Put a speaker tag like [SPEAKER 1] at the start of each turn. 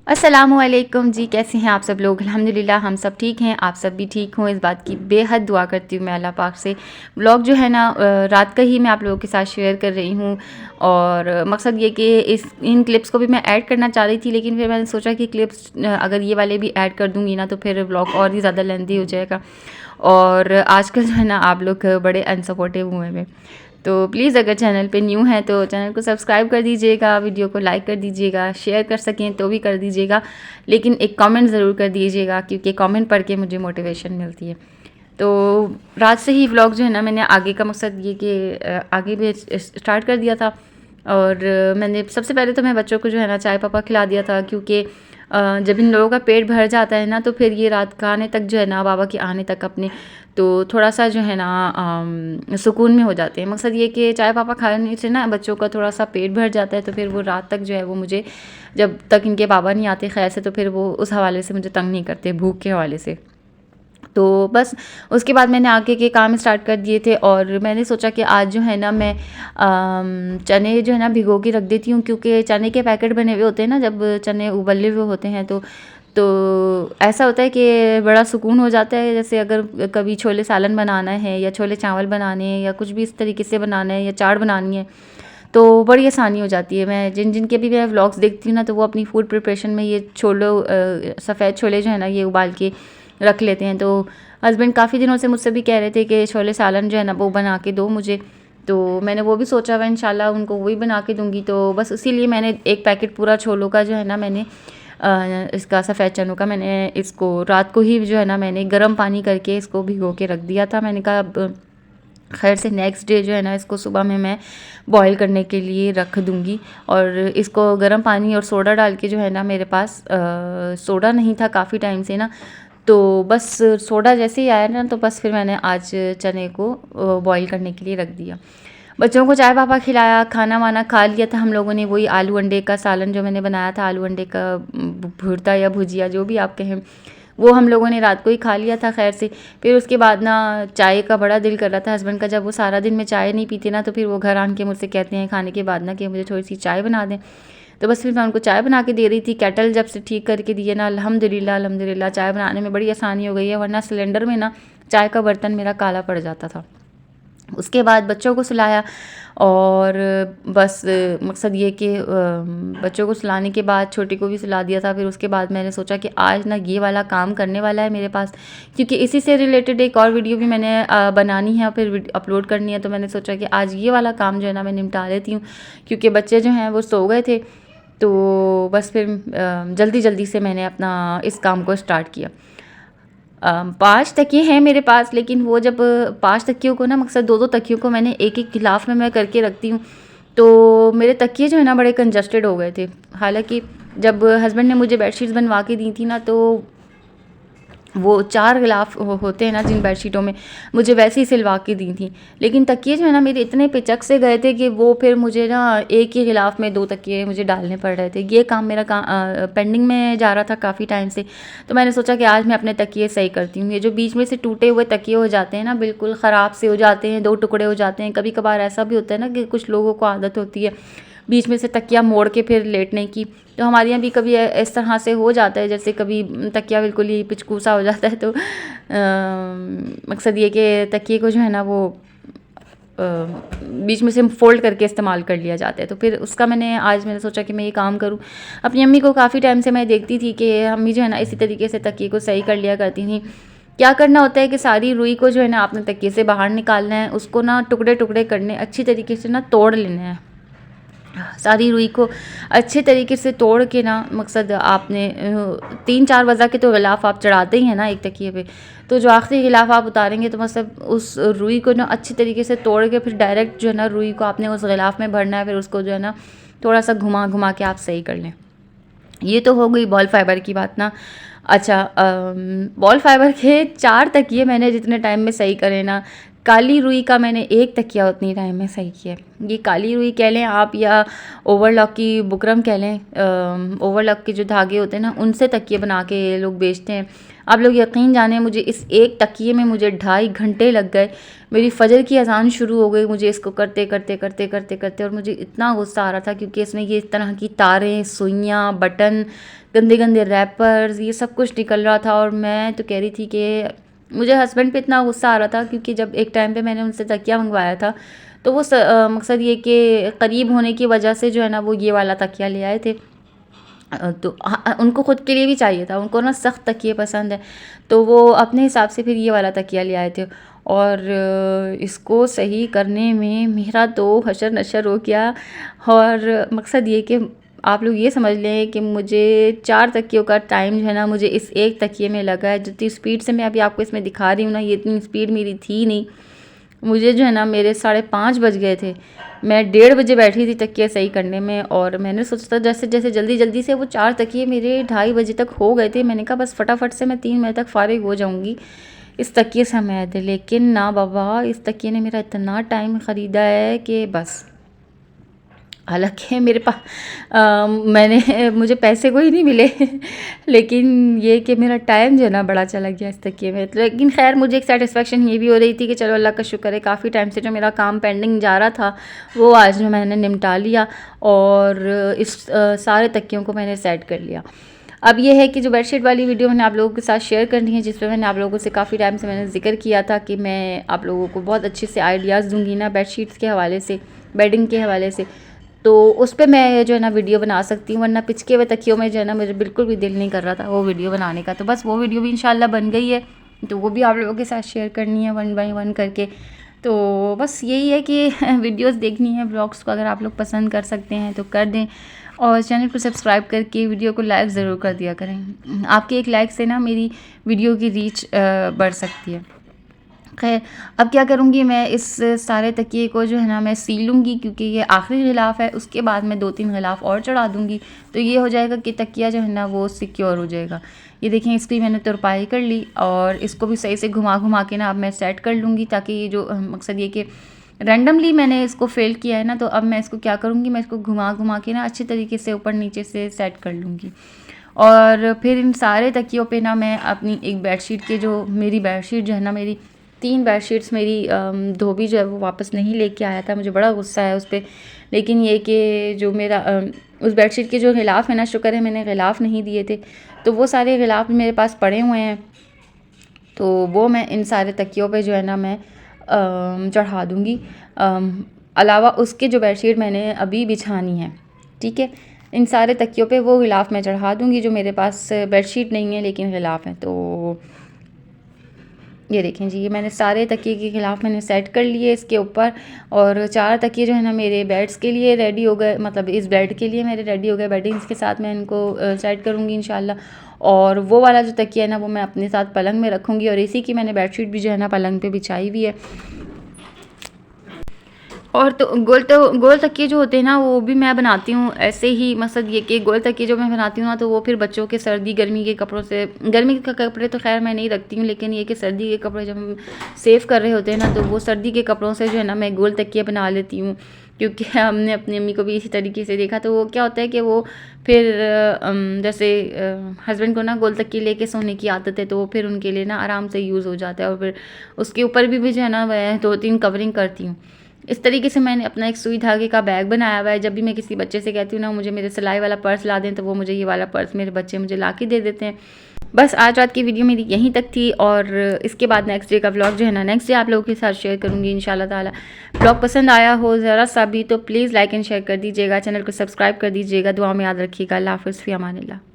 [SPEAKER 1] अस्सलामुअलैकुम जी, कैसे हैं आप सब लोग। अल्हम्दुलिल्लाह हम सब ठीक हैं, आप सब भी ठीक हों, इस बात की बेहद दुआ करती हूँ मैं अल्लाह पाक से। व्लॉग जो है ना रात का ही मैं आप लोगों के साथ शेयर कर रही हूँ और मकसद ये कि इन क्लिप्स को भी मैं ऐड करना चाह रही थी, लेकिन फिर मैंने सोचा कि क्लिप्स अगर ये वाले भी ऐड कर दूँगी ना तो फिर व्लॉग और ही ज़्यादा लेंथी हो जाएगा और आजकल जो है ना आप लोग बड़े अनसपोर्टिव हुए हैं। तो प्लीज़ अगर चैनल पे न्यू हैं तो चैनल को सब्सक्राइब कर दीजिएगा, वीडियो को लाइक कर दीजिएगा, शेयर कर सकें तो भी कर दीजिएगा, लेकिन एक कमेंट ज़रूर कर दीजिएगा क्योंकि कमेंट पढ़ के मुझे मोटिवेशन मिलती है। तो रात से ही व्लॉग जो है ना मैंने आगे का मकसद ये कि आगे भी स्टार्ट कर दिया था और मैंने सबसे पहले तो मैं बच्चों को जो है ना चाय पापा खिला दिया था क्योंकि जब इन लोगों का पेट भर जाता है ना तो फिर ये रात का आने तक जो है ना बाबा के आने तक अपने तो थोड़ा सा जो है ना सुकून में हो जाते हैं। मकसद ये कि चाय पापा खाने से ना बच्चों का थोड़ा सा पेट भर जाता है तो फिर वो रात तक जो है वो मुझे जब तक इनके बाबा नहीं आते खैर से तो फिर वो उस हवाले से मुझे तंग नहीं करते भूख के हवाले से। तो बस उसके बाद मैंने आगे के काम स्टार्ट कर दिए थे और मैंने सोचा कि आज जो है ना मैं चने जो है ना भिगो के रख देती हूँ क्योंकि चने के पैकेट बने हुए होते हैं ना जब चने उबले हुए होते हैं तो ऐसा होता है कि बड़ा सुकून हो जाता है। जैसे अगर कभी छोले सालन बनाना है या छोले चावल बनाने हैं या कुछ भी इस तरीके से बनाना है या चाट बनानी है तो बड़ी आसानी हो जाती है। मैं जिनके भी मैं व्लॉग्स देखती हूँ ना तो वो अपनी फूड प्रिपरेशन में ये सफ़ेद छोले जो है ना ये उबाल के रख लेते हैं। तो हस्बैंड काफ़ी दिनों से मुझसे भी कह रहे थे कि छोले सालन जो है ना वो बना के दो मुझे, तो मैंने वो भी सोचा हुआ इंशाल्लाह उनको वही बना के दूंगी। तो बस इसीलिए मैंने एक पैकेट पूरा छोलों का जो है ना मैंने इसका सफ़ेद चनों का मैंने इसको रात को ही जो है ना मैंने गर्म पानी करके इसको भिगो के रख दिया था। मैंने कहा अब खैर से नेक्स्ट डे जो है ना इसको सुबह में मैं बॉईल करने के लिए रख दूँगी और इसको गर्म पानी और सोडा डाल के जो है ना मेरे पास सोडा नहीं था काफ़ी टाइम से ना, तो बस सोडा जैसे ही आया ना तो बस फिर मैंने आज चने को बॉईल करने के लिए रख दिया। बच्चों को चाय पापा खिलाया, खाना वाना खा लिया था हम लोगों ने। वही आलू अंडे का सालन जो मैंने बनाया था, आलू अंडे का भुर्ता या भुजिया जो भी आप कहें, वो हम लोगों ने रात को ही खा लिया था खैर से। फिर उसके बाद ना चाय का बड़ा दिल कर रहा था हस्बैंड का। जब वो सारा दिन में चाय नहीं पीते ना तो फिर वो घर आन के मुझसे कहते हैं खाने के बाद ना कि मुझे थोड़ी सी चाय बना दें। तो बस फिर मैं उनको चाय बना के दे रही थी। केटल जब से ठीक करके दी है ना अल्हम्दुलिल्लाह अल्हम्दुलिल्लाह चाय बनाने में बड़ी आसानी हो गई है, वरना सिलेंडर में ना चाय का बर्तन मेरा काला पड़ जाता था। उसके बाद बच्चों को सुलाया और बस मकसद ये कि बच्चों को सुलाने के बाद छोटी को भी सुला दिया था। फिर उसके बाद मैंने सोचा कि आज ना ये वाला काम करने वाला है मेरे पास, क्योंकि इसी से रिलेटेड एक और वीडियो भी मैंने बनानी है और फिर अपलोड करनी है। तो मैंने सोचा कि आज ये वाला काम जो है ना मैं निपटा लेती हूँ क्योंकि बच्चे जो हैं वो सो गए थे। तो बस फिर जल्दी जल्दी से मैंने अपना इस काम को स्टार्ट किया। 5 तकिए हैं मेरे पास, लेकिन वो जब 5 तकियों को ना मकसद 2-2 तकियों को मैंने एक-एक गिलाफ में मैं करके रखती हूँ, तो मेरे तकिए जो है ना बड़े कंजस्टेड हो गए थे। हालाँकि जब हस्बैंड ने मुझे बेडशीट्स बनवा के दी थी ना तो वो 4 गिलाफ होते हैं ना जिन बेडशीटों में, मुझे वैसे ही सिलवा के दी थी। लेकिन तकिए जो है ना मेरे इतने पिचक से गए थे कि वो फिर मुझे ना एक ही गिलाफ में 2 तकिए मुझे डालने पड़ रहे थे। ये काम मेरा पेंडिंग में जा रहा था काफ़ी टाइम से। तो मैंने सोचा कि आज मैं अपने तकिए सही करती हूँ। ये जो बीच में से टूटे हुए तकिए हो जाते हैं ना बिल्कुल ख़राब से हो जाते हैं, 2 टुकड़े हो जाते हैं। कभी-कभार ऐसा भी होता है ना कि कुछ लोगों को आदत होती है बीच में से तकिया मोड़ के फिर लेटने की। तो हमारे यहाँ भी कभी इस तरह से हो जाता है, जैसे कभी तकिया बिल्कुल ही पिचकूसा हो जाता है। तो मकसद ये कि तकिए को जो है ना वो बीच में से फ़ोल्ड करके इस्तेमाल कर लिया जाता है। तो फिर उसका मैंने सोचा कि मैं ये काम करूँ। अपनी अम्मी को काफ़ी टाइम से मैं देखती थी कि अम्मी जो है ना इसी तरीके से तकिए को सही कर लिया करती थी। क्या करना होता है कि सारी रुई को जो है ना आपने तकिए से बाहर निकालना है, उसको ना टुकड़े-टुकड़े करने अच्छी तरीके से ना तोड़ लेना है। सारी रुई को अच्छे तरीके से तोड़ के ना मकसद आपने 3-4 वज़ा के तो गिलाफ़ आप चढ़ाते ही हैं ना एक तकिए पे, तो जो आखिरी गिलाफ़ आप उतारेंगे तो मतलब उस रुई को ना अच्छी तरीके से तोड़ के फिर डायरेक्ट जो है ना रुई को आपने उस गिलाफ़ में भरना है। फिर उसको जो है ना थोड़ा सा घुमा घुमा के आप सही कर लें। ये तो हो गई बॉल फाइबर की बात ना। अच्छा, बॉल फाइबर के 4 तकिए मैंने जितने टाइम में सही करे ना, काली रुई का मैंने 1 तकिया उतनी टाइम में सही किया। ये काली रुई कह लें आप या ओवरलॉक की बुकरम कह लें, ओवरलॉक के जो धागे होते हैं ना उनसे तकिए बना के लोग बेचते हैं। आप लोग यकीन जाने मुझे इस एक तकिए में मुझे 2.5 घंटे लग गए। मेरी फ़जर की अज़ान शुरू हो गई मुझे इसको करते करते करते करते करते, और मुझे इतना गुस्सा आ रहा था क्योंकि इसमें ये इस तरह की तारें, सुइयाँ, बटन गंदे गंदे रैपर्स, ये सब कुछ निकल रहा था। और मैं तो कह रही थी कि मुझे हस्बैंड पे इतना गुस्सा आ रहा था, क्योंकि जब एक टाइम पे मैंने उनसे तकिया मंगवाया था, तो वो मकसद ये कि करीब होने की वजह से जो है ना वो ये वाला तकिया ले आए थे। तो उनको खुद के लिए भी चाहिए था, उनको ना सख्त तकिए पसंद है, तो वो अपने हिसाब से फिर ये वाला तकिया ले आए थे। और इसको सही करने में मेरा तो हशर नशर हो गया। और मकसद ये कि आप लोग ये समझ लें कि मुझे 4 तकियों का टाइम जो है ना मुझे इस एक तकिए में लगा है। जितनी स्पीड से मैं अभी आपको इसमें दिखा रही हूँ ना, ये इतनी स्पीड मेरी थी नहीं। मुझे जो है ना मेरे 5:30 बज गए थे। मैं 1:30 बजे बैठी थी तकिया सही करने में, और मैंने सोचा था जैसे जैसे जल्दी जल्दी से वो 4 तकिए मेरे 2:30 बजे तक हो गए थे। मैंने कहा बस फटाफट से मैं 3 बजे तक फ़ारिग हो जाऊँगी इस तकिए से मैं थे। लेकिन ना बाबा, इस तकिए ने मेरा इतना टाइम ख़रीदा है कि बस। हालाँकि मेरे पास मैंने मुझे पैसे कोई नहीं मिले लेकिन ये कि मेरा टाइम जो है ना बड़ा चला गया इस तकिए में। लेकिन ख़ैर मुझे एक सैटिस्फैक्शन ये भी हो रही थी कि चलो अल्लाह का शुक्र है, काफ़ी टाइम से जो मेरा काम पेंडिंग जा रहा था वो आज जो मैंने निपटा लिया, और इस सारे तकियों को मैंने सेट कर लिया। अब ये है कि जो बेडशीट वाली वीडियो मैंने आप लोगों के साथ शेयर करनी है, जिसमें मैंने आप लोगों से काफ़ी टाइम से मैंने ज़िक्र किया था कि मैं आप लोगों को बहुत अच्छे से आइडियाज़ दूँगी ना बेडशीट्स के हवाले से, बेडिंग के हवाले से, तो उस पे मैं जो है ना वीडियो बना सकती हूँ। वरना पिचके हुए तकियों में जो है ना मुझे बिल्कुल भी दिल नहीं कर रहा था वो वीडियो बनाने का। तो बस वो वीडियो भी इंशाल्लाह बन गई है, तो वो भी आप लोगों के साथ शेयर करनी है 1 बाय 1 करके। तो बस यही है कि वीडियोस देखनी है, ब्लॉग्स को अगर आप लोग पसंद कर सकते हैं तो कर दें, और चैनल को सब्सक्राइब करके वीडियो को लाइक ज़रूर कर दिया करें। आपके एक लाइक से ना मेरी वीडियो की रीच बढ़ सकती है। खैर, अब क्या करूँगी, मैं इस सारे तकिए को जो है ना मैं सी लूँगी, क्योंकि ये आखिरी ग़िलाफ़ है। उसके बाद मैं 2-3 ग़िलाफ़ और चढ़ा दूँगी, तो ये हो जाएगा कि तकिया जो है ना वो सिक्योर हो जाएगा। ये देखें, इसकी मैंने तुरपाई कर ली, और इसको भी सही से घुमा घुमा के ना अब मैं सेट कर लूँगी, ताकि ये जो मकसद ये कि रैंडमली मैंने इसको फ़ेल्ड किया है ना, तो अब मैं इसको क्या करूँगी, मैं इसको घुमा घुमा के ना अच्छी तरीके से ऊपर नीचे से सेट कर लूँगी। और फिर इन सारे तकियों पे ना मैं अपनी एक बेडशीट के जो मेरी बेडशीट जो है ना, मेरी 3 बेडशीट्स मेरी धोबी जो है वो वापस नहीं लेके आया था। मुझे बड़ा गुस्सा है उस पे। लेकिन ये कि जो मेरा उस बेडशीट के जो ग़िलाफ़ है ना, शुक्र है मैंने ग़िलाफ़ नहीं दिए थे, तो वो सारे ग़िलाफ़ मेरे पास पड़े हुए हैं। तो वो मैं इन सारे तकियों पे जो है ना मैं चढ़ा दूँगी। अलावा उसके जो बेडशीट मैंने अभी बिछानी है, ठीक है, इन सारे तकियों पे वो ग़िलाफ़ मैं चढ़ा दूँगी जो मेरे पास बेडशीट नहीं है लेकिन ग़िलाफ़ हैं। तो ये देखें जी, ये मैंने सारे तकिए के ख़िलाफ़ मैंने सेट कर लिए इसके ऊपर, और 4 तकिए जो है ना मेरे बेड्स के लिए रेडी हो गए, मतलब इस बेड के लिए मेरे रेडी हो गए। बेडिंग्स के साथ मैं इनको सेट करूँगी इंशाल्लाह। और वो वाला जो तकिया है ना वो मैं अपने साथ पलंग में रखूँगी, और इसी की मैंने बेडशीट भी जो है ना पलंग पे बिछाई हुई है। और तो गोल तकिए जो होते हैं ना वो भी मैं बनाती हूँ ऐसे ही। मकसद ये कि गोल तकिए जो मैं बनाती हूँ ना, तो वो फिर बच्चों के सर्दी गर्मी के कपड़ों से, गर्मी के कपड़े तो खैर मैं नहीं रखती हूँ, लेकिन ये कि सर्दी के कपड़े जब हम सेव कर रहे होते हैं ना, तो वो सर्दी के कपड़ों से जो है ना मैं गोल तकिए बना लेती हूँ। क्योंकि हमने अपनी अम्मी को भी इसी तरीके से देखा, तो वो क्या होता है कि वो फिर जैसे हस्बैंड को ना गोल तकिए लेके सोने की आदत है, तो वो फिर उनके लिए ना आराम से यूज़ हो जाता है। और फिर उसके ऊपर भी जो है ना मैं 2-3 कवरिंग करती हूँ। इस तरीके से मैंने अपना एक सुई धागे का बैग बनाया हुआ है। जब भी मैं किसी बच्चे से कहती हूँ ना मुझे मेरे सिलाई वाला पर्स ला दें, तो वो मुझे ये वाला पर्स मेरे बच्चे मुझे ला के दे देते हैं। बस आज रात की वीडियो मेरी यहीं तक थी, और इसके बाद नेक्स्ट डे का व्लॉग जो है ना नेक्स्ट डे आप लोगों के साथ शेयर करूँगी इंशाल्लाह ताला। व्लॉग पसंद आया हो ज़रा सा भी तो प्लीज़ लाइक एंड शेयर कर दीजिएगा, चैनल को सब्सक्राइब कर दीजिएगा। दुआ में याद रखिएगा। अल्लाह हाफ़िज़, फ़ी अमानिल्लाह।